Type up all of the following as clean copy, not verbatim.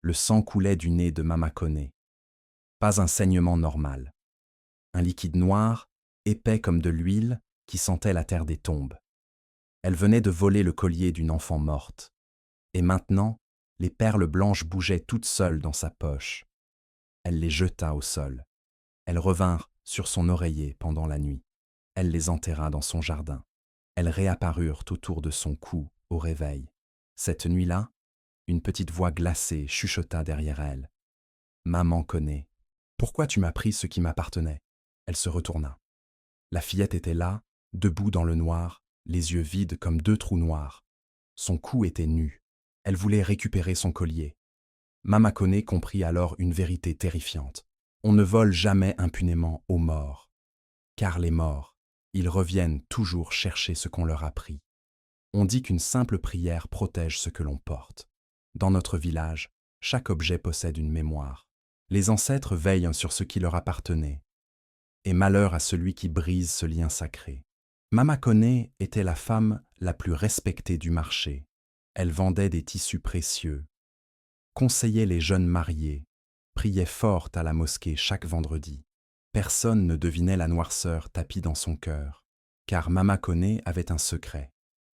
Le sang coulait du nez de Mama Koné. Pas un saignement normal. Un liquide noir, épais comme de l'huile, qui sentait la terre des tombes. Elle venait de voler le collier d'une enfant morte. Et maintenant, les perles blanches bougeaient toutes seules dans sa poche. Elle les jeta au sol. Elles revinrent sur son oreiller pendant la nuit. Elle les enterra dans son jardin. Elles réapparurent autour de son cou au réveil. Cette nuit-là, une petite voix glacée chuchota derrière elle. « Maman Koné, pourquoi tu m'as pris ce qui m'appartenait ?» Elle se retourna. La fillette était là, debout dans le noir, les yeux vides comme deux trous noirs. Son cou était nu. Elle voulait récupérer son collier. Mama Koné comprit alors une vérité terrifiante. On ne vole jamais impunément aux morts. Car les morts, ils reviennent toujours chercher ce qu'on leur a pris. On dit qu'une simple prière protège ce que l'on porte. Dans notre village, chaque objet possède une mémoire. Les ancêtres veillent sur ce qui leur appartenait. Et malheur à celui qui brise ce lien sacré. Mama Koné était la femme la plus respectée du marché. Elle vendait des tissus précieux, conseillait les jeunes mariés, priait fort à la mosquée chaque vendredi. Personne ne devinait la noirceur tapie dans son cœur, car Mama Koné avait un secret.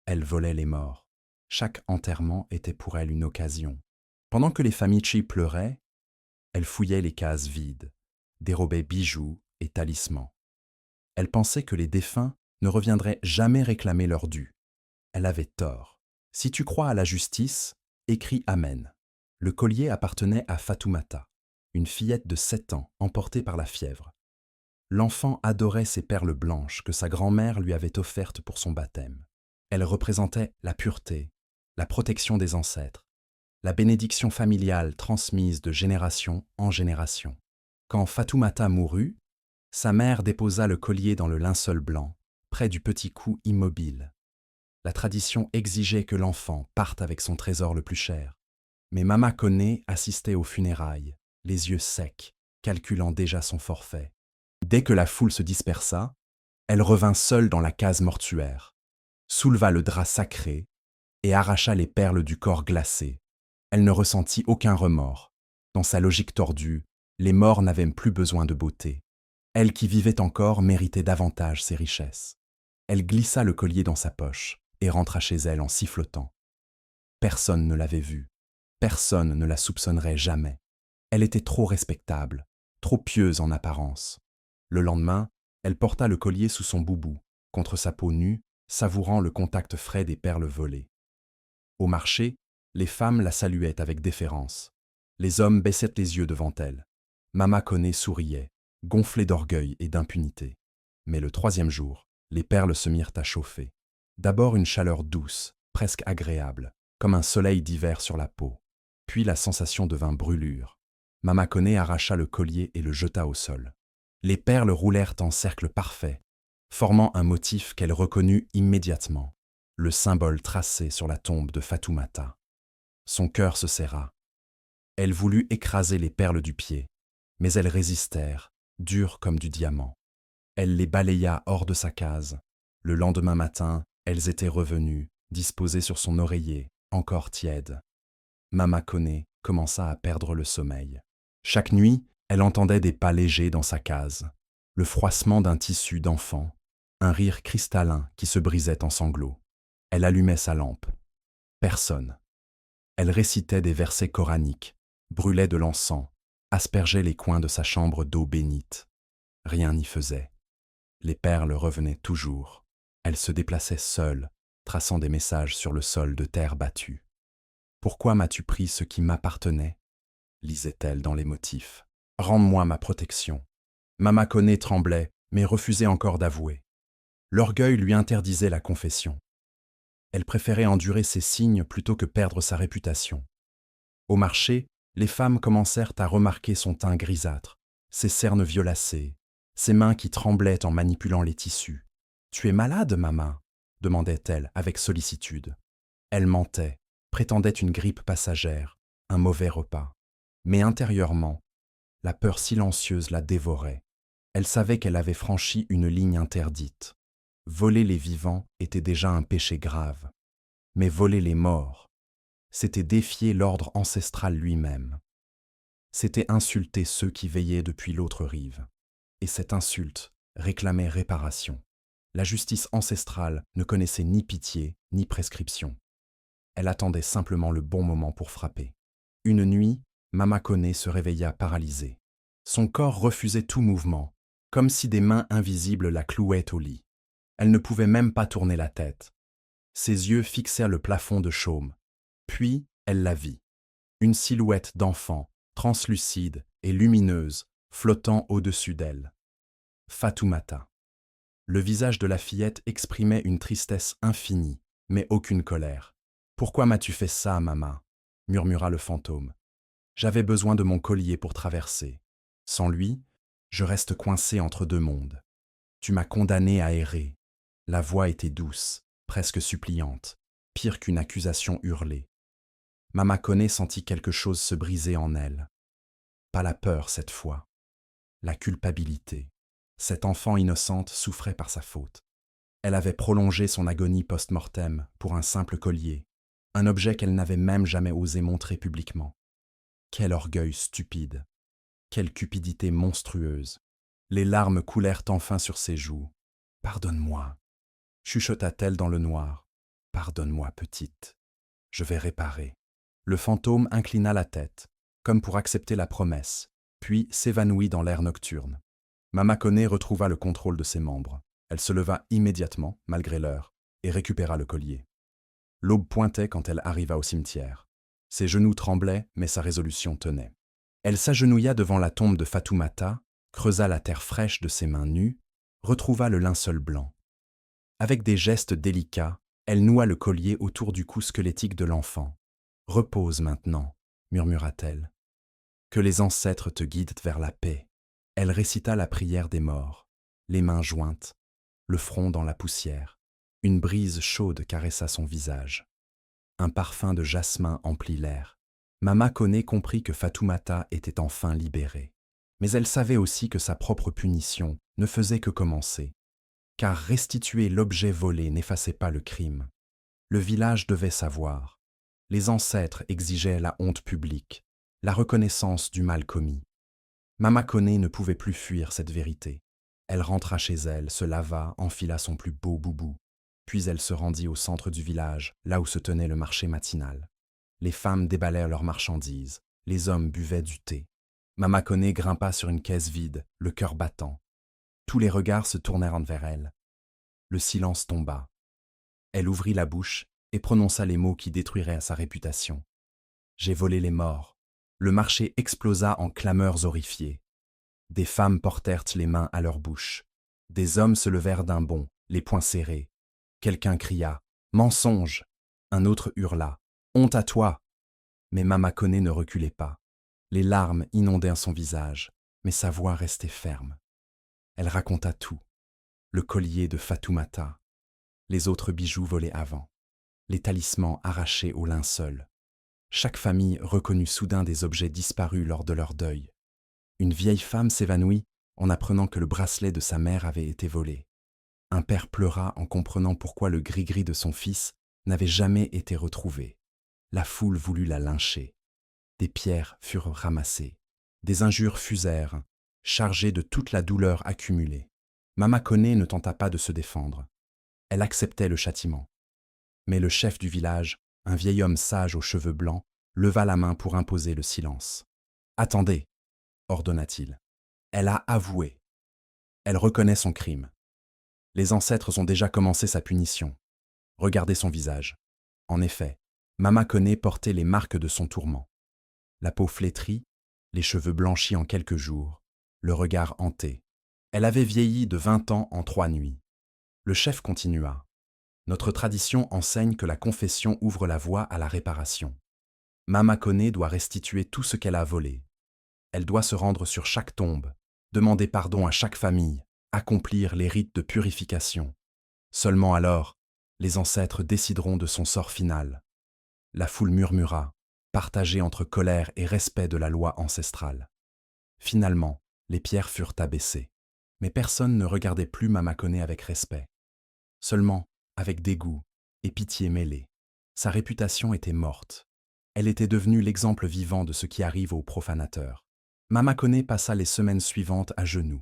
Elle volait les morts. Chaque enterrement était pour elle une occasion. Pendant que les familles pleuraient, elle fouillait les cases vides, dérobait bijoux et talismans. Elle pensait que les défunts ne reviendraient jamais réclamer leur dû. Elle avait tort. Si tu crois à la justice, écris Amen. Le collier appartenait à Fatoumata, une fillette de 7 ans emportée par la fièvre. L'enfant adorait ces perles blanches que sa grand-mère lui avait offertes pour son baptême. Elles représentaient la pureté, la protection des ancêtres, la bénédiction familiale transmise de génération en génération. Quand Fatoumata mourut, sa mère déposa le collier dans le linceul blanc, près du petit cou immobile. La tradition exigeait que l'enfant parte avec son trésor le plus cher. Mais Mama Koné assistait aux funérailles, les yeux secs, calculant déjà son forfait. Dès que la foule se dispersa, elle revint seule dans la case mortuaire, souleva le drap sacré et arracha les perles du corps glacé. Elle ne ressentit aucun remords. Dans sa logique tordue, les morts n'avaient plus besoin de beauté. Elle qui vivait encore méritait davantage ses richesses. Elle glissa le collier dans sa poche et rentra chez elle en sifflotant. Personne ne l'avait vue. Personne ne la soupçonnerait jamais. Elle était trop respectable, trop pieuse en apparence. Le lendemain, elle porta le collier sous son boubou, contre sa peau nue, savourant le contact frais des perles volées. Au marché, les femmes la saluaient avec déférence. Les hommes baissaient les yeux devant elle. Mama Koné souriait, gonflée d'orgueil et d'impunité. Mais le 3e jour, les perles se mirent à chauffer. D'abord une chaleur douce, presque agréable, comme un soleil d'hiver sur la peau. Puis la sensation devint brûlure. Mama Koné arracha le collier et le jeta au sol. Les perles roulèrent en cercle parfait, formant un motif qu'elle reconnut immédiatement, le symbole tracé sur la tombe de Fatoumata. Son cœur se serra. Elle voulut écraser les perles du pied, mais elles résistèrent, dures comme du diamant. Elle les balaya hors de sa case. Le lendemain matin, elles étaient revenues, disposées sur son oreiller, encore tièdes. Mama Koné commença à perdre le sommeil. Chaque nuit, elle entendait des pas légers dans sa case, le froissement d'un tissu d'enfant, un rire cristallin qui se brisait en sanglots. Elle allumait sa lampe. Personne. Elle récitait des versets coraniques, brûlait de l'encens, aspergeait les coins de sa chambre d'eau bénite. Rien n'y faisait. Les perles revenaient toujours. Elle se déplaçait seule, traçant des messages sur le sol de terre battue. « Pourquoi m'as-tu pris ce qui m'appartenait » lisait-elle dans les motifs. « Rends-moi ma protection. » Mama Koné tremblait, mais refusait encore d'avouer. L'orgueil lui interdisait la confession. Elle préférait endurer ses signes plutôt que perdre sa réputation. Au marché, les femmes commencèrent à remarquer son teint grisâtre, ses cernes violacées, ses mains qui tremblaient en manipulant les tissus. « Tu es malade, Mama ?» demandait-elle avec sollicitude. Elle mentait, prétendait une grippe passagère, un mauvais repas. Mais intérieurement, la peur silencieuse la dévorait. Elle savait qu'elle avait franchi une ligne interdite. Voler les vivants était déjà un péché grave. Mais voler les morts, c'était défier l'ordre ancestral lui-même. C'était insulter ceux qui veillaient depuis l'autre rive. Et cette insulte réclamait réparation. La justice ancestrale ne connaissait ni pitié ni prescription. Elle attendait simplement le bon moment pour frapper. Une nuit, Mama Kone se réveilla paralysée. Son corps refusait tout mouvement, comme si des mains invisibles la clouaient au lit. Elle ne pouvait même pas tourner la tête. Ses yeux fixèrent le plafond de chaume. Puis, elle la vit. Une silhouette d'enfant, translucide et lumineuse, flottant au-dessus d'elle. Fatoumata. Le visage de la fillette exprimait une tristesse infinie, mais aucune colère. « Pourquoi m'as-tu fait ça, maman ?» murmura le fantôme. « J'avais besoin de mon collier pour traverser. Sans lui, je reste coincé entre deux mondes. Tu m'as condamné à errer. » La voix était douce, presque suppliante, pire qu'une accusation hurlée. Mama Kone sentit quelque chose se briser en elle. Pas la peur cette fois, la culpabilité. Cette enfant innocente souffrait par sa faute. Elle avait prolongé son agonie post-mortem pour un simple collier, un objet qu'elle n'avait même jamais osé montrer publiquement. Quel orgueil stupide, quelle cupidité monstrueuse. Les larmes coulèrent enfin sur ses joues. « Pardonne-moi » chuchota-t-elle dans le noir. « Pardonne-moi, petite. Je vais réparer. » Le fantôme inclina la tête, comme pour accepter la promesse, puis s'évanouit dans l'air nocturne. Mama Kone retrouva le contrôle de ses membres. Elle se leva immédiatement, malgré l'heure, et récupéra le collier. L'aube pointait quand elle arriva au cimetière. Ses genoux tremblaient, mais sa résolution tenait. Elle s'agenouilla devant la tombe de Fatoumata, creusa la terre fraîche de ses mains nues, retrouva le linceul blanc. Avec des gestes délicats, elle noua le collier autour du cou squelettique de l'enfant. « Repose maintenant, » murmura-t-elle. « Que les ancêtres te guident vers la paix. » Elle récita la prière des morts, les mains jointes, le front dans la poussière. Une brise chaude caressa son visage. Un parfum de jasmin emplit l'air. Mama Kone comprit que Fatoumata était enfin libérée. Mais elle savait aussi que sa propre punition ne faisait que commencer. Car restituer l'objet volé n'effaçait pas le crime. Le village devait savoir. Les ancêtres exigeaient la honte publique, la reconnaissance du mal commis. Mama Kone ne pouvait plus fuir cette vérité. Elle rentra chez elle, se lava, enfila son plus beau boubou. Puis elle se rendit au centre du village, là où se tenait le marché matinal. Les femmes déballèrent leurs marchandises, les hommes buvaient du thé. Mama Kone grimpa sur une caisse vide, le cœur battant. Tous les regards se tournèrent vers elle. Le silence tomba. Elle ouvrit la bouche et prononça les mots qui détruiraient sa réputation. « J'ai volé les morts. » Le marché explosa en clameurs horrifiées. Des femmes portèrent les mains à leur bouche. Des hommes se levèrent d'un bond, les poings serrés. Quelqu'un cria « Mensonge !» Un autre hurla « Honte à toi !» Mais Mama Kone ne reculait pas. Les larmes inondèrent son visage, mais sa voix restait ferme. Elle raconta tout. Le collier de Fatoumata, les autres bijoux volés avant, les talismans arrachés au linceul. Chaque famille reconnut soudain des objets disparus lors de leur deuil. Une vieille femme s'évanouit en apprenant que le bracelet de sa mère avait été volé. Un père pleura en comprenant pourquoi le gris-gris de son fils n'avait jamais été retrouvé. La foule voulut la lyncher. Des pierres furent ramassées. Des injures fusèrent, chargées de toute la douleur accumulée. Mama Kone ne tenta pas de se défendre. Elle acceptait le châtiment. Mais le chef du village, un vieil homme sage aux cheveux blancs, leva la main pour imposer le silence. « Attendez !» ordonna-t-il. « Elle a avoué. Elle reconnaît son crime. Les ancêtres ont déjà commencé sa punition. Regardez son visage. » En effet, Mama Kone portait les marques de son tourment. La peau flétrie, les cheveux blanchis en quelques jours, le regard hanté. Elle avait vieilli de 20 ans en 3 nuits. Le chef continua. Notre tradition enseigne que la confession ouvre la voie à la réparation. Mama Kone doit restituer tout ce qu'elle a volé. Elle doit se rendre sur chaque tombe, demander pardon à chaque famille, accomplir les rites de purification. Seulement alors, les ancêtres décideront de son sort final. La foule murmura, partagée entre colère et respect de la loi ancestrale. Finalement, les pierres furent abaissées. Mais personne ne regardait plus Mama Kone avec respect. Seulement avec dégoût et pitié mêlée. Sa réputation était morte. Elle était devenue l'exemple vivant de ce qui arrive aux profanateurs. Mama Kone passa les semaines suivantes à genoux.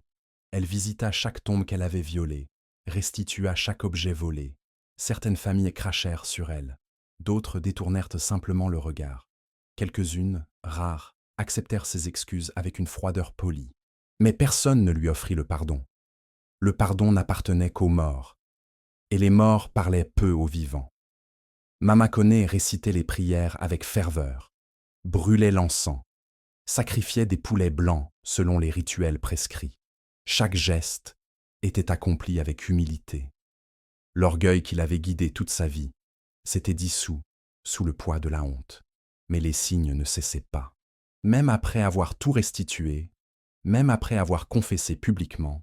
Elle visita chaque tombe qu'elle avait violée, restitua chaque objet volé. Certaines familles crachèrent sur elle, d'autres détournèrent simplement le regard. Quelques-unes, rares, acceptèrent ses excuses avec une froideur polie. Mais personne ne lui offrit le pardon. Le pardon n'appartenait qu'aux morts, et les morts parlaient peu aux vivants. Mama Kone récitait les prières avec ferveur, brûlait l'encens, sacrifiait des poulets blancs selon les rituels prescrits. Chaque geste était accompli avec humilité. L'orgueil qui l'avait guidé toute sa vie s'était dissous sous le poids de la honte. Mais les signes ne cessaient pas. Même après avoir tout restitué, même après avoir confessé publiquement,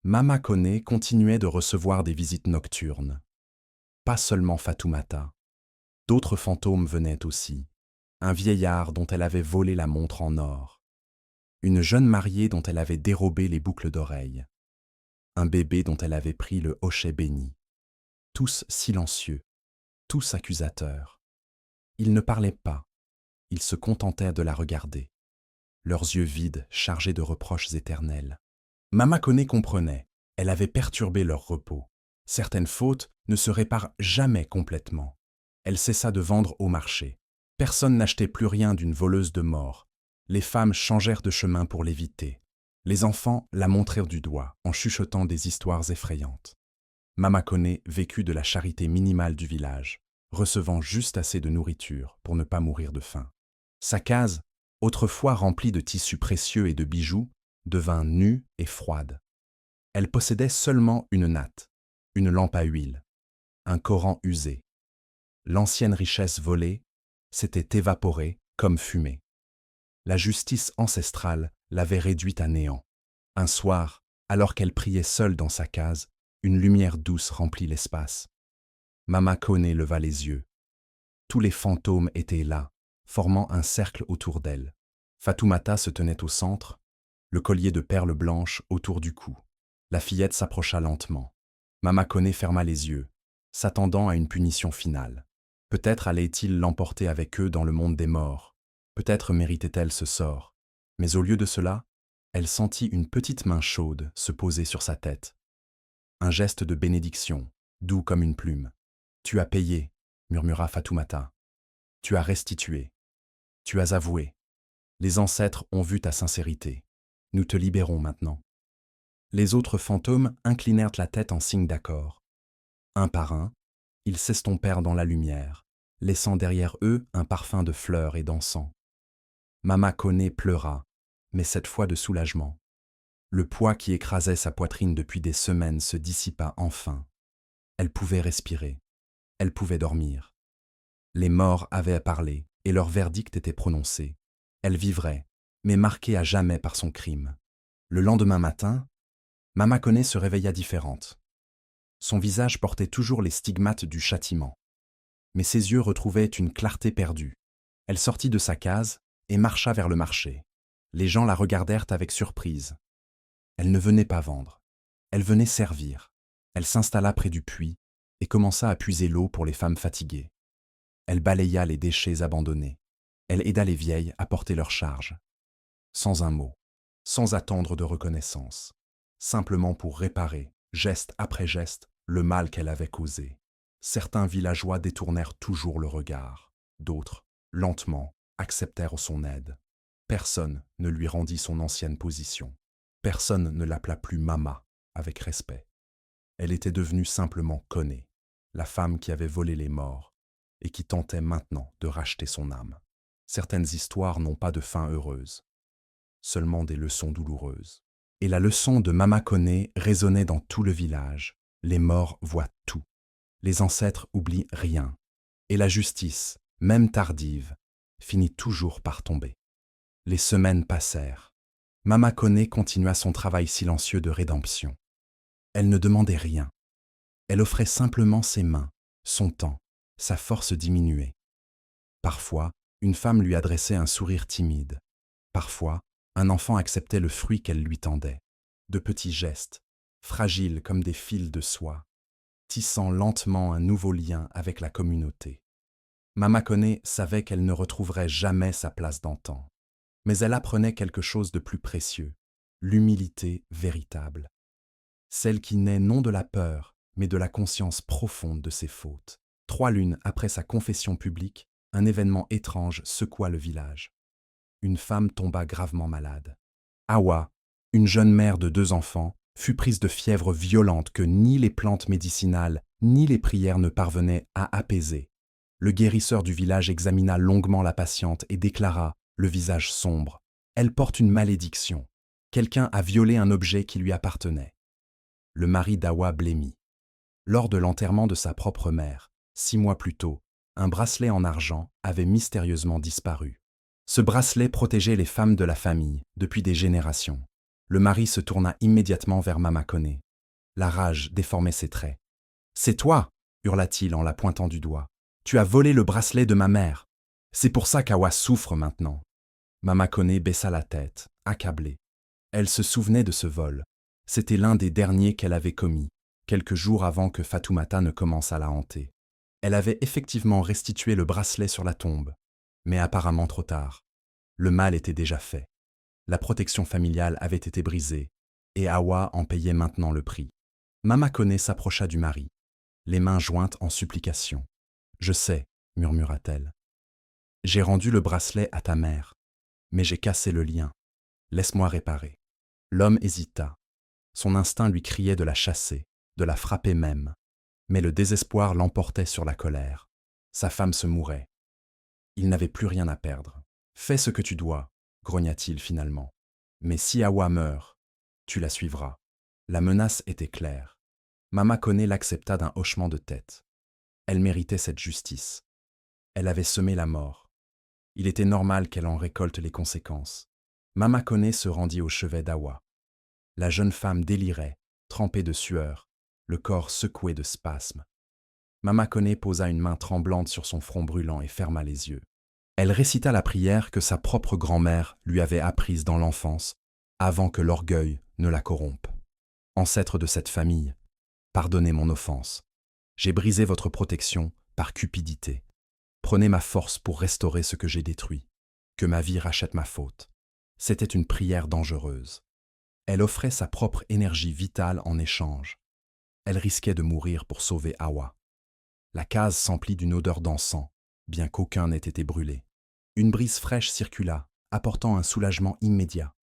Mama Kone continuait de recevoir des visites nocturnes. Pas seulement Fatoumata. D'autres fantômes venaient aussi. Un vieillard dont elle avait volé la montre en or. Une jeune mariée dont elle avait dérobé les boucles d'oreilles. Un bébé dont elle avait pris le hochet béni. Tous silencieux, tous accusateurs. Ils ne parlaient pas, ils se contentaient de la regarder. Leurs yeux vides, chargés de reproches éternels. Mama Kone comprenait, elle avait perturbé leur repos. Certaines fautes ne se réparent jamais complètement. Elle cessa de vendre au marché. Personne n'achetait plus rien d'une voleuse de mort. Les femmes changèrent de chemin pour l'éviter. Les enfants la montrèrent du doigt en chuchotant des histoires effrayantes. Mama Kone vécut de la charité minimale du village, recevant juste assez de nourriture pour ne pas mourir de faim. Sa case, autrefois remplie de tissus précieux et de bijoux, devint nue et froide. Elle possédait seulement une natte, une lampe à huile, un Coran usé. L'ancienne richesse volée s'était évaporée comme fumée. La justice ancestrale l'avait réduite à néant. Un soir, alors qu'elle priait seule dans sa case, une lumière douce remplit l'espace. Mama Kone leva les yeux. Tous les fantômes étaient là, formant un cercle autour d'elle. Fatoumata se tenait au centre, le collier de perles blanches autour du cou. La fillette s'approcha lentement. Mama Kone ferma les yeux, s'attendant à une punition finale. Peut-être allaient-ils l'emporter avec eux dans le monde des morts. Peut-être méritait-elle ce sort. Mais au lieu de cela, elle sentit une petite main chaude se poser sur sa tête. Un geste de bénédiction, doux comme une plume. « Tu as payé », murmura Fatoumata. « Tu as restitué. Tu as avoué. Les ancêtres ont vu ta sincérité. Nous te libérons maintenant. » Les autres fantômes inclinèrent la tête en signe d'accord. Un par un, ils s'estompèrent dans la lumière, laissant derrière eux un parfum de fleurs et d'encens. Mama Kone pleura, mais cette fois de soulagement. Le poids qui écrasait sa poitrine depuis des semaines se dissipa enfin. Elle pouvait respirer. Elle pouvait dormir. Les morts avaient parlé et leur verdict était prononcé. Elle vivrait, mais marquée à jamais par son crime. Le lendemain matin, Mama Kone se réveilla différente. Son visage portait toujours les stigmates du châtiment. Mais ses yeux retrouvaient une clarté perdue. Elle sortit de sa case et marcha vers le marché. Les gens la regardèrent avec surprise. Elle ne venait pas vendre. Elle venait servir. Elle s'installa près du puits et commença à puiser l'eau pour les femmes fatiguées. Elle balaya les déchets abandonnés. Elle aida les vieilles à porter leurs charges. Sans un mot, sans attendre de reconnaissance. Simplement pour réparer, geste après geste, le mal qu'elle avait causé. Certains villageois détournèrent toujours le regard. D'autres, lentement, acceptèrent son aide. Personne ne lui rendit son ancienne position. Personne ne l'appela plus Mama avec respect. Elle était devenue simplement Kone, la femme qui avait volé les morts et qui tentait maintenant de racheter son âme. Certaines histoires n'ont pas de fin heureuse, seulement des leçons douloureuses. Et la leçon de Mama Kone résonnait dans tout le village. Les morts voient tout. Les ancêtres oublient rien. Et la justice, même tardive, finit toujours par tomber. Les semaines passèrent. Mama Kone continua son travail silencieux de rédemption. Elle ne demandait rien. Elle offrait simplement ses mains, son temps, sa force diminuée. Parfois, une femme lui adressait un sourire timide. Parfois, un enfant acceptait le fruit qu'elle lui tendait. De petits gestes, fragiles comme des fils de soie, tissant lentement un nouveau lien avec la communauté. Mama Kone savait qu'elle ne retrouverait jamais sa place d'antan. Mais elle apprenait quelque chose de plus précieux, l'humilité véritable. Celle qui naît non de la peur, mais de la conscience profonde de ses fautes. 3 lunes après sa confession publique, un événement étrange secoua le village. Une femme tomba gravement malade. Awa, une jeune mère de 2 enfants, fut prise de fièvre violente que ni les plantes médicinales ni les prières ne parvenaient à apaiser. Le guérisseur du village examina longuement la patiente et déclara, le visage sombre, « Elle porte une malédiction. Quelqu'un a violé un objet qui lui appartenait. » Le mari d'Awa blêmit. Lors de l'enterrement de sa propre mère, 6 mois plus tôt, un bracelet en argent avait mystérieusement disparu. Ce bracelet protégeait les femmes de la famille depuis des générations. Le mari se tourna immédiatement vers Mama Kone. La rage déformait ses traits. « C'est toi !» hurla-t-il en la pointant du doigt. « Tu as volé le bracelet de ma mère. C'est pour ça qu'Awa souffre maintenant. » Mama Kone baissa la tête, accablée. Elle se souvenait de ce vol. C'était l'un des derniers qu'elle avait commis, quelques jours avant que Fatoumata ne commence à la hanter. Elle avait effectivement restitué le bracelet sur la tombe, mais apparemment trop tard. Le mal était déjà fait. La protection familiale avait été brisée, et Awa en payait maintenant le prix. Mama Kone s'approcha du mari, les mains jointes en supplication. « Je sais, » murmura-t-elle. « J'ai rendu le bracelet à ta mère, mais j'ai cassé le lien. Laisse-moi réparer. » L'homme hésita. Son instinct lui criait de la chasser, de la frapper même. Mais le désespoir l'emportait sur la colère. Sa femme se mourait. Il n'avait plus rien à perdre. « Fais ce que tu dois, » grogna-t-il finalement. « Mais si Awa meurt, tu la suivras. » La menace était claire. Mama Kone l'accepta d'un hochement de tête. Elle méritait cette justice. Elle avait semé la mort. Il était normal qu'elle en récolte les conséquences. Mama Kone se rendit au chevet d'Awa. La jeune femme délirait, trempée de sueur, le corps secoué de spasmes. Mama Kone posa une main tremblante sur son front brûlant et ferma les yeux. Elle récita la prière que sa propre grand-mère lui avait apprise dans l'enfance, avant que l'orgueil ne la corrompe. « Ancêtre de cette famille, pardonnez mon offense. J'ai brisé votre protection par cupidité. Prenez ma force pour restaurer ce que j'ai détruit. Que ma vie rachète ma faute. » C'était une prière dangereuse. Elle offrait sa propre énergie vitale en échange. Elle risquait de mourir pour sauver Awa. La case s'emplit d'une odeur d'encens, bien qu'aucun n'ait été brûlé. Une brise fraîche circula, apportant un soulagement immédiat.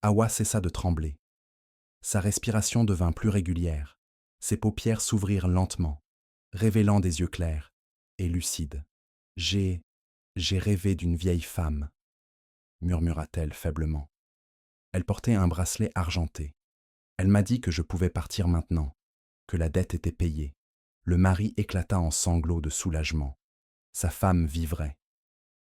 Awa cessa de trembler. Sa respiration devint plus régulière. Ses paupières s'ouvrirent lentement, révélant des yeux clairs et lucides. « J'ai rêvé d'une vieille femme, » murmura-t-elle faiblement. Elle portait un bracelet argenté. Elle m'a dit que je pouvais partir maintenant, que la dette était payée. Le mari éclata en sanglots de soulagement. Sa femme vivrait.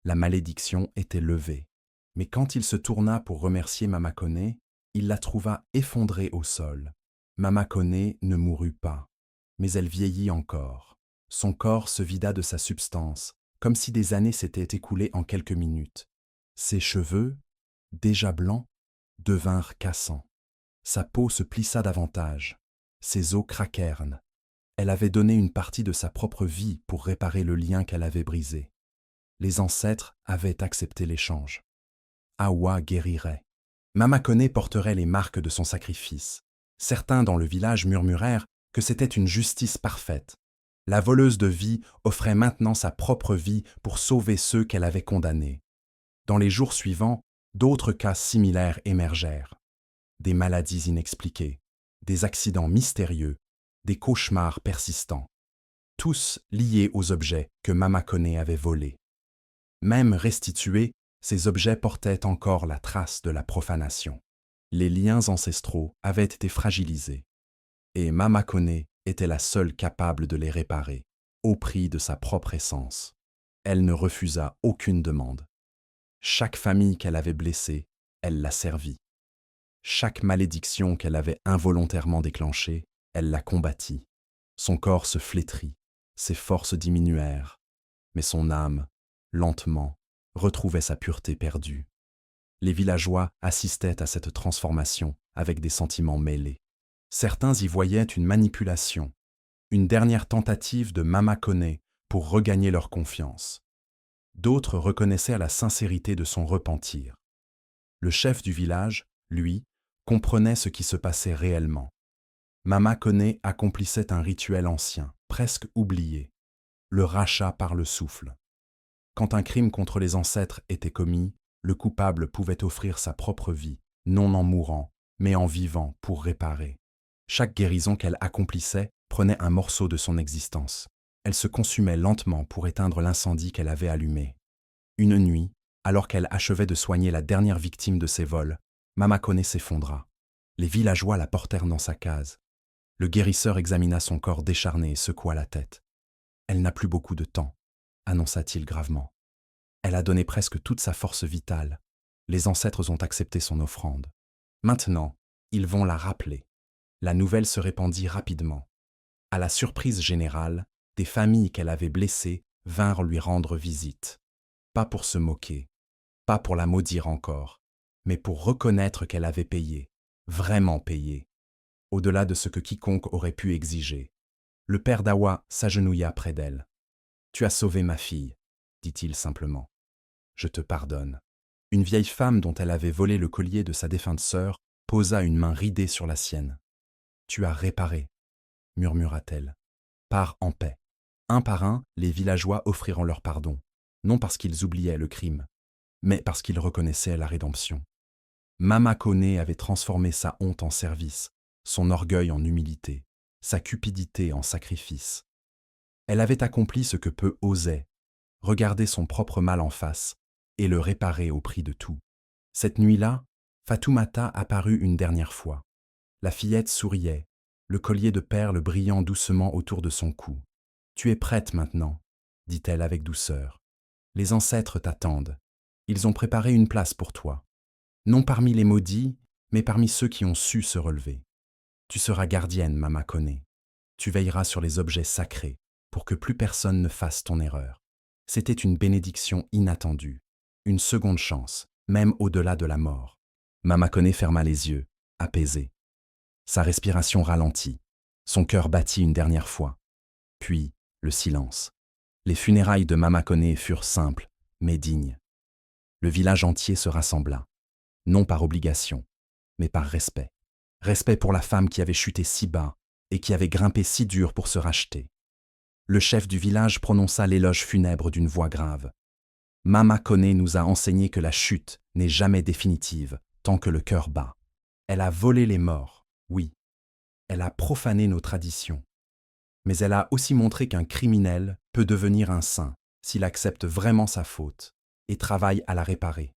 La malédiction était levée. Mais quand il se tourna pour remercier Mama Kone, il la trouva effondrée au sol. Mama Kone ne mourut pas, mais elle vieillit encore. Son corps se vida de sa substance, comme si des années s'étaient écoulées en quelques minutes. Ses cheveux, déjà blancs, devinrent cassants. Sa peau se plissa davantage. Ses os craquèrent. Elle avait donné une partie de sa propre vie pour réparer le lien qu'elle avait brisé. Les ancêtres avaient accepté l'échange. Awa guérirait. Mama Kone porterait les marques de son sacrifice. Certains dans le village murmurèrent que c'était une justice parfaite. La voleuse de vie offrait maintenant sa propre vie pour sauver ceux qu'elle avait condamnés. Dans les jours suivants, d'autres cas similaires émergèrent. Des maladies inexpliquées, des accidents mystérieux, des cauchemars persistants. Tous liés aux objets que Mama Kone avait volés. Même restitués, ces objets portaient encore la trace de la profanation. Les liens ancestraux avaient été fragilisés, et Mama Kone était la seule capable de les réparer, au prix de sa propre essence. Elle ne refusa aucune demande. Chaque famille qu'elle avait blessée, elle la servit. Chaque malédiction qu'elle avait involontairement déclenchée, elle la combattit. Son corps se flétrit, ses forces diminuèrent, mais son âme, lentement, retrouvait sa pureté perdue. Les villageois assistaient à cette transformation avec des sentiments mêlés. Certains y voyaient une manipulation, une dernière tentative de Mama Kone pour regagner leur confiance. D'autres reconnaissaient à la sincérité de son repentir. Le chef du village, lui, comprenait ce qui se passait réellement. Mama Kone accomplissait un rituel ancien, presque oublié, le rachat par le souffle. Quand un crime contre les ancêtres était commis, le coupable pouvait offrir sa propre vie, non en mourant, mais en vivant pour réparer. Chaque guérison qu'elle accomplissait prenait un morceau de son existence. Elle se consumait lentement pour éteindre l'incendie qu'elle avait allumé. Une nuit, alors qu'elle achevait de soigner la dernière victime de ses vols, Mama Kone s'effondra. Les villageois la portèrent dans sa case. Le guérisseur examina son corps décharné et secoua la tête. « Elle n'a plus beaucoup de temps », annonça-t-il gravement. « Elle a donné presque toute sa force vitale. Les ancêtres ont accepté son offrande. Maintenant, ils vont la rappeler. » La nouvelle se répandit rapidement. À la surprise générale, des familles qu'elle avait blessées vinrent lui rendre visite. Pas pour se moquer, pas pour la maudire encore, mais pour reconnaître qu'elle avait payé, vraiment payé, au-delà de ce que quiconque aurait pu exiger. Le père d'Awa s'agenouilla près d'elle. « Tu as sauvé ma fille, » dit-il simplement. « Je te pardonne. » Une vieille femme dont elle avait volé le collier de sa défunte sœur posa une main ridée sur la sienne. « Tu as réparé, » murmura-t-elle. « Pars en paix. » Un par un, les villageois offriront leur pardon, non parce qu'ils oubliaient le crime, mais parce qu'ils reconnaissaient la rédemption. Mama Kone avait transformé sa honte en service, son orgueil en humilité, sa cupidité en sacrifice. Elle avait accompli ce que peu osaient, regarder son propre mal en face et le réparer au prix de tout. Cette nuit-là, Fatoumata apparut une dernière fois. La fillette souriait, le collier de perles brillant doucement autour de son cou. « Tu es prête maintenant, » dit-elle avec douceur. « Les ancêtres t'attendent. Ils ont préparé une place pour toi. Non parmi les maudits, mais parmi ceux qui ont su se relever. Tu seras gardienne, Mama Kone. Tu veilleras sur les objets sacrés pour que plus personne ne fasse ton erreur. » C'était une bénédiction inattendue, une seconde chance, même au-delà de la mort. Mama Kone ferma les yeux, apaisée. Sa respiration ralentit, son cœur battit une dernière fois. Puis, le silence. Les funérailles de Mama Kone furent simples, mais dignes. Le village entier se rassembla, non par obligation, mais par respect. Respect pour la femme qui avait chuté si bas et qui avait grimpé si dur pour se racheter. Le chef du village prononça l'éloge funèbre d'une voix grave. « Mama Kone nous a enseigné que la chute n'est jamais définitive tant que le cœur bat. Elle a volé les morts, oui. Elle a profané nos traditions. Mais elle a aussi montré qu'un criminel peut devenir un saint s'il accepte vraiment sa faute et travaille à la réparer.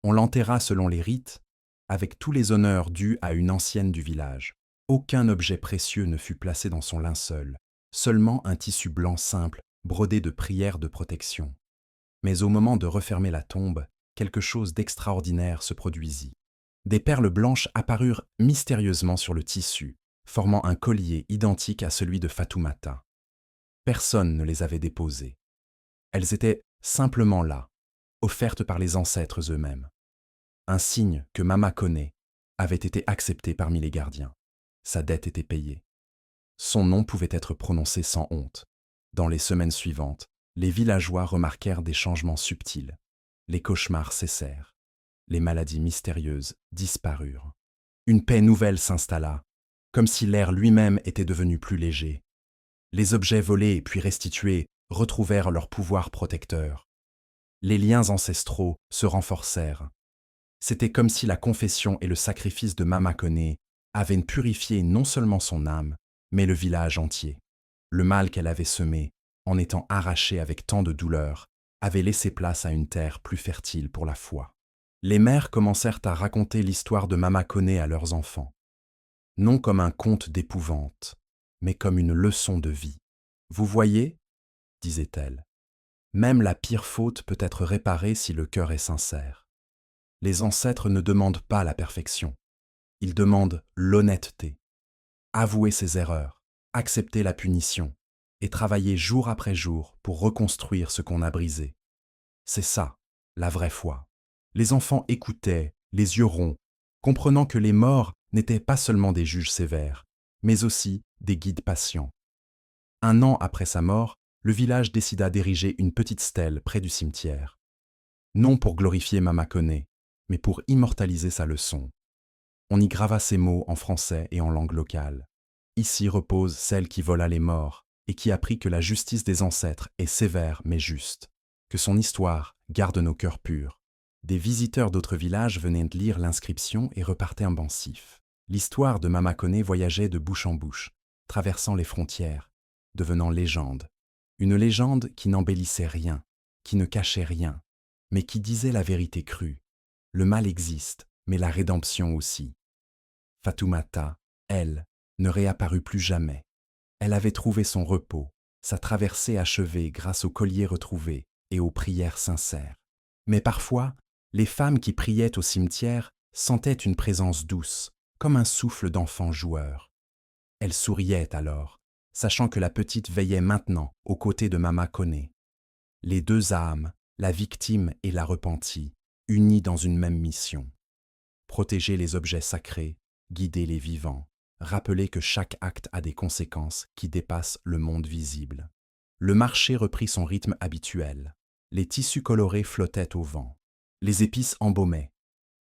On l'enterra selon les rites, avec tous les honneurs dus à une ancienne du village. Aucun objet précieux ne fut placé dans son linceul, seulement un tissu blanc simple, brodé de prières de protection. Mais au moment de refermer la tombe, quelque chose d'extraordinaire se produisit. Des perles blanches apparurent mystérieusement sur le tissu, formant un collier identique à celui de Fatoumata. Personne ne les avait déposées. Elles étaient simplement là, offertes par les ancêtres eux-mêmes. Un signe que Mama Kone avait été accepté parmi les gardiens. Sa dette était payée. Son nom pouvait être prononcé sans honte. Dans les semaines suivantes, les villageois remarquèrent des changements subtils. Les cauchemars cessèrent. Les maladies mystérieuses disparurent. Une paix nouvelle s'installa, comme si l'air lui-même était devenu plus léger. Les objets volés puis restitués retrouvèrent leur pouvoir protecteur. Les liens ancestraux se renforcèrent. C'était comme si la confession et le sacrifice de Mama Kone avaient purifié non seulement son âme, mais le village entier. Le mal qu'elle avait semé, en étant arraché avec tant de douleur, avait laissé place à une terre plus fertile pour la foi. Les mères commencèrent à raconter l'histoire de Mama Kone à leurs enfants. Non comme un conte d'épouvante, mais comme une leçon de vie. « Vous voyez, » disait-elle, « même la pire faute peut être réparée si le cœur est sincère. Les ancêtres ne demandent pas la perfection, ils demandent l'honnêteté. Avouer ses erreurs, accepter la punition et travailler jour après jour pour reconstruire ce qu'on a brisé. C'est ça, la vraie foi. » Les enfants écoutaient, les yeux ronds, comprenant que les morts n'étaient pas seulement des juges sévères, mais aussi des guides patients. Un an après sa mort, le village décida d'ériger une petite stèle près du cimetière. Non pour glorifier Mama Kone, mais pour immortaliser sa leçon. On y grava ces mots en français et en langue locale. Ici repose celle qui vola les morts et qui apprit que la justice des ancêtres est sévère mais juste, que son histoire garde nos cœurs purs. Des visiteurs d'autres villages venaient de lire l'inscription et repartaient en pensif. L'histoire de Mama Kone voyageait de bouche en bouche, traversant les frontières, devenant légende. Une légende qui n'embellissait rien, qui ne cachait rien, mais qui disait la vérité crue. Le mal existe, mais la rédemption aussi. Fatoumata, elle, ne réapparut plus jamais. Elle avait trouvé son repos, sa traversée achevée grâce au collier retrouvé et aux prières sincères. Mais parfois, les femmes qui priaient au cimetière sentaient une présence douce, comme un souffle d'enfant joueur. Elles souriaient alors, sachant que la petite veillait maintenant aux côtés de Mama Kone. Les deux âmes, la victime et la repentie, unies dans une même mission. Protéger les objets sacrés, guider les vivants, rappeler que chaque acte a des conséquences qui dépassent le monde visible. Le marché reprit son rythme habituel. Les tissus colorés flottaient au vent. Les épices embaumaient.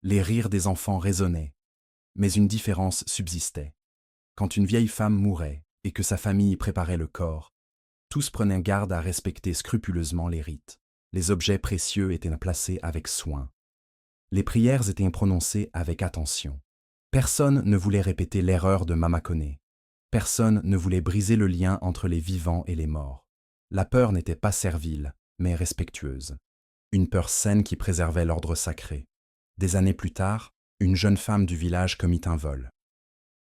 Les rires des enfants résonnaient. Mais une différence subsistait. Quand une vieille femme mourait et que sa famille préparait le corps, tous prenaient garde à respecter scrupuleusement les rites. Les objets précieux étaient placés avec soin. Les prières étaient prononcées avec attention. Personne ne voulait répéter l'erreur de Mama Kone. Personne ne voulait briser le lien entre les vivants et les morts. La peur n'était pas servile, mais respectueuse. Une peur saine qui préservait l'ordre sacré. Des années plus tard, une jeune femme du village commit un vol.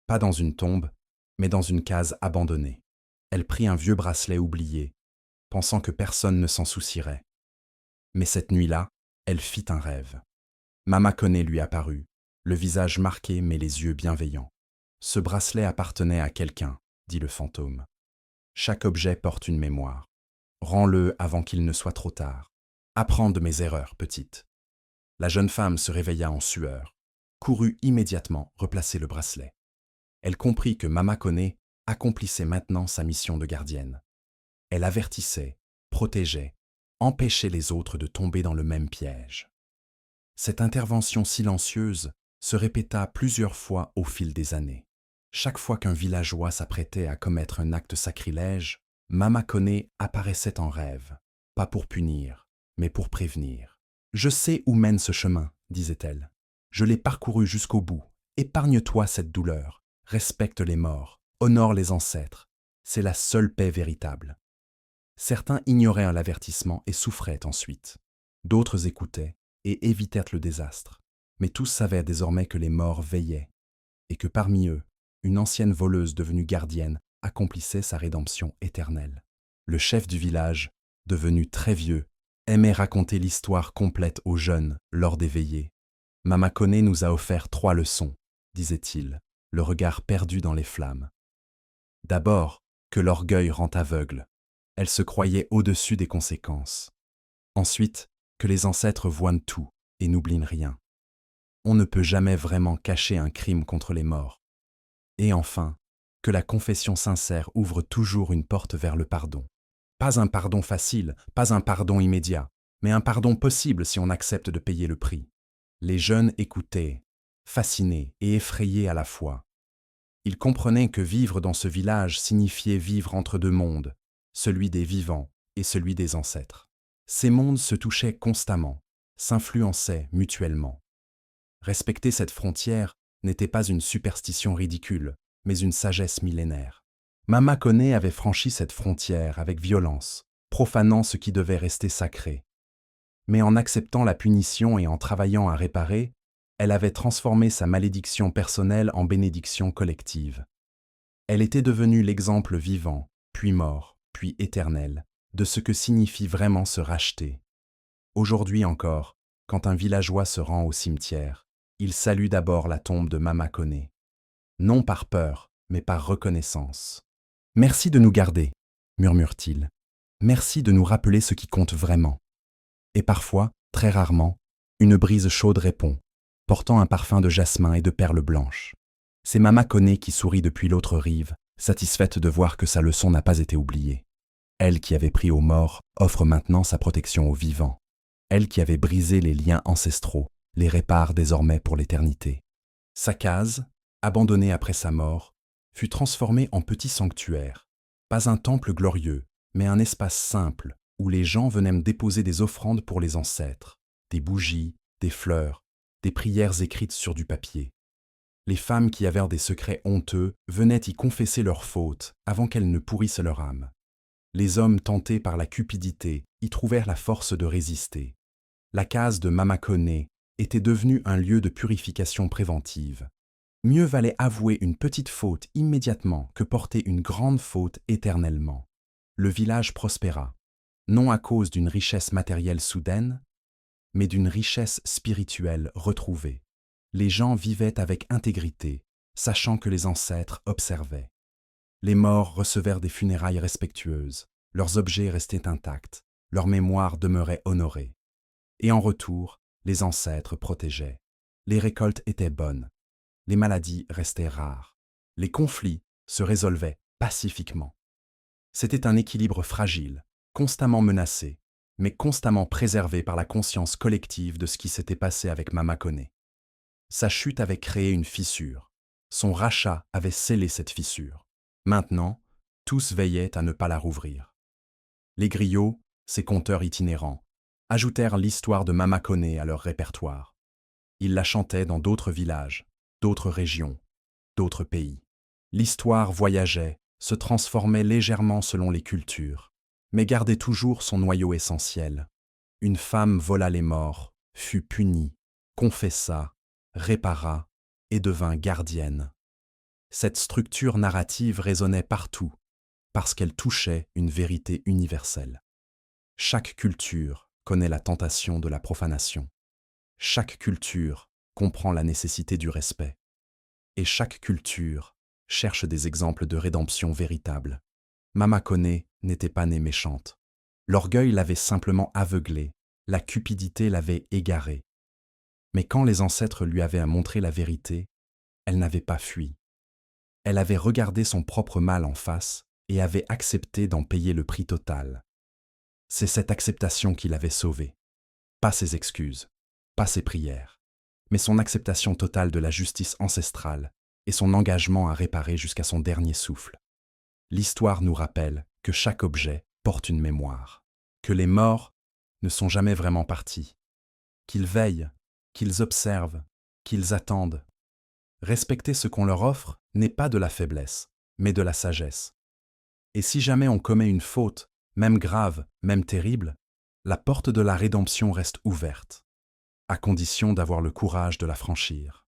Pas dans une tombe, mais dans une case abandonnée. Elle prit un vieux bracelet oublié, pensant que personne ne s'en soucierait. Mais cette nuit-là, elle fit un rêve. Mama Kone lui apparut, le visage marqué mais les yeux bienveillants. Ce bracelet appartenait à quelqu'un, dit le fantôme. Chaque objet porte une mémoire. Rends-le avant qu'il ne soit trop tard. Apprends de mes erreurs, petite. La jeune femme se réveilla en sueur, courut immédiatement replacer le bracelet. Elle comprit que Mama Kone accomplissait maintenant sa mission de gardienne. Elle avertissait, protégeait, empêchait les autres de tomber dans le même piège. Cette intervention silencieuse se répéta plusieurs fois au fil des années. Chaque fois qu'un villageois s'apprêtait à commettre un acte sacrilège, Mama Kone apparaissait en rêve, pas pour punir, mais pour prévenir. « Je sais où mène ce chemin, disait-elle. Je l'ai parcouru jusqu'au bout. Épargne-toi cette douleur. Respecte les morts. Honore les ancêtres. C'est la seule paix véritable. » Certains ignoraient l'avertissement et souffraient ensuite. D'autres écoutaient et évitèrent le désastre. Mais tous savaient désormais que les morts veillaient et que parmi eux, une ancienne voleuse devenue gardienne accomplissait sa rédemption éternelle. Le chef du village, devenu très vieux, aimait raconter l'histoire complète aux jeunes lors des veillées. « Mama Kone nous a offert 3 leçons, disait-il, le regard perdu dans les flammes. D'abord, que l'orgueil rend aveugle. Elle se croyait au-dessus des conséquences. Ensuite, que les ancêtres voient tout et n'oublient rien. On ne peut jamais vraiment cacher un crime contre les morts. Et enfin, que la confession sincère ouvre toujours une porte vers le pardon. Pas un pardon facile, pas un pardon immédiat, mais un pardon possible si on accepte de payer le prix. » Les jeunes écoutaient, fascinés et effrayés à la fois. Ils comprenaient que vivre dans ce village signifiait vivre entre 2 mondes, celui des vivants et celui des ancêtres. Ces mondes se touchaient constamment, s'influençaient mutuellement. Respecter cette frontière n'était pas une superstition ridicule, mais une sagesse millénaire. Mama Kone avait franchi cette frontière avec violence, profanant ce qui devait rester sacré. Mais en acceptant la punition et en travaillant à réparer, elle avait transformé sa malédiction personnelle en bénédiction collective. Elle était devenue l'exemple vivant, puis mort, puis éternel, de ce que signifie vraiment se racheter. Aujourd'hui encore, quand un villageois se rend au cimetière, il salue d'abord la tombe de Mama Kone. Non par peur, mais par reconnaissance. « Merci de nous garder, » murmure-t-il. « Merci de nous rappeler ce qui compte vraiment. » Et parfois, très rarement, une brise chaude répond, portant un parfum de jasmin et de perles blanches. C'est Mama Kone qui sourit depuis l'autre rive, satisfaite de voir que sa leçon n'a pas été oubliée. Elle qui avait pris aux morts offre maintenant sa protection aux vivants. Elle qui avait brisé les liens ancestraux les répare désormais pour l'éternité. Sa case, abandonnée après sa mort, fut transformée en petit sanctuaire. Pas un temple glorieux, mais un espace simple où les gens venaient me déposer des offrandes pour les ancêtres, des bougies, des fleurs, des prières écrites sur du papier. Les femmes qui avaient des secrets honteux venaient y confesser leurs fautes avant qu'elles ne pourrissent leur âme. Les hommes tentés par la cupidité y trouvèrent la force de résister. La case de Mama Kone était devenue un lieu de purification préventive. Mieux valait avouer une petite faute immédiatement que porter une grande faute éternellement. Le village prospéra, non à cause d'une richesse matérielle soudaine, mais d'une richesse spirituelle retrouvée. Les gens vivaient avec intégrité, sachant que les ancêtres observaient. Les morts recevèrent des funérailles respectueuses, leurs objets restaient intacts, leur mémoire demeurait honorée. Et en retour, les ancêtres protégeaient. Les récoltes étaient bonnes. Les maladies restaient rares. Les conflits se résolvaient pacifiquement. C'était un équilibre fragile, constamment menacé, mais constamment préservé par la conscience collective de ce qui s'était passé avec Mama Kone. Sa chute avait créé une fissure. Son rachat avait scellé cette fissure. Maintenant, tous veillaient à ne pas la rouvrir. Les griots, ces conteurs itinérants, ajoutèrent l'histoire de Mama Kone à leur répertoire. Ils la chantaient dans d'autres villages, d'autres régions, d'autres pays. L'histoire voyageait, se transformait légèrement selon les cultures, mais gardait toujours son noyau essentiel. Une femme vola les morts, fut punie, confessa, répara et devint gardienne. Cette structure narrative résonnait partout, parce qu'elle touchait une vérité universelle. Chaque culture connaît la tentation de la profanation. Chaque culture comprend la nécessité du respect. Et chaque culture cherche des exemples de rédemption véritable. Mama Kone n'était pas née méchante. L'orgueil l'avait simplement aveuglée, la cupidité l'avait égarée. Mais quand les ancêtres lui avaient montré la vérité, elle n'avait pas fui. Elle avait regardé son propre mal en face et avait accepté d'en payer le prix total. C'est cette acceptation qui l'avait sauvée. Pas ses excuses, pas ses prières, mais son acceptation totale de la justice ancestrale et son engagement à réparer jusqu'à son dernier souffle. L'histoire nous rappelle que chaque objet porte une mémoire, que les morts ne sont jamais vraiment partis, qu'ils veillent, qu'ils observent, qu'ils attendent. Respecter ce qu'on leur offre n'est pas de la faiblesse, mais de la sagesse. Et si jamais on commet une faute, même grave, même terrible, la porte de la rédemption reste ouverte, à condition d'avoir le courage de la franchir,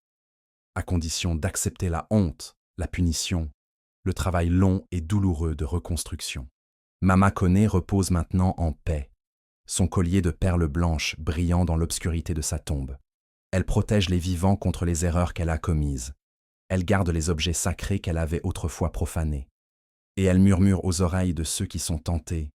à condition d'accepter la honte, la punition, le travail long et douloureux de reconstruction. Mama Kone repose maintenant en paix, son collier de perles blanches brillant dans l'obscurité de sa tombe. Elle protège les vivants contre les erreurs qu'elle a commises. Elle garde les objets sacrés qu'elle avait autrefois profanés. Et elle murmure aux oreilles de ceux qui sont tentés.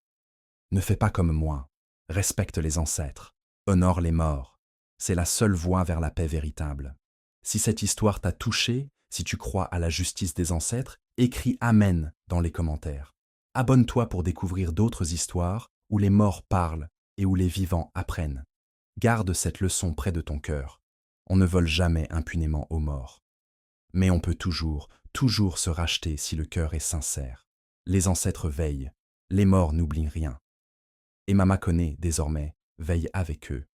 Ne fais pas comme moi. Respecte les ancêtres. Honore les morts. C'est la seule voie vers la paix véritable. Si cette histoire t'a touché, si tu crois à la justice des ancêtres, écris Amen dans les commentaires. Abonne-toi pour découvrir d'autres histoires où les morts parlent et où les vivants apprennent. Garde cette leçon près de ton cœur. On ne vole jamais impunément aux morts. Mais on peut toujours se racheter si le cœur est sincère. Les ancêtres veillent, les morts n'oublient rien. Et Mama Kone, désormais, veille avec eux.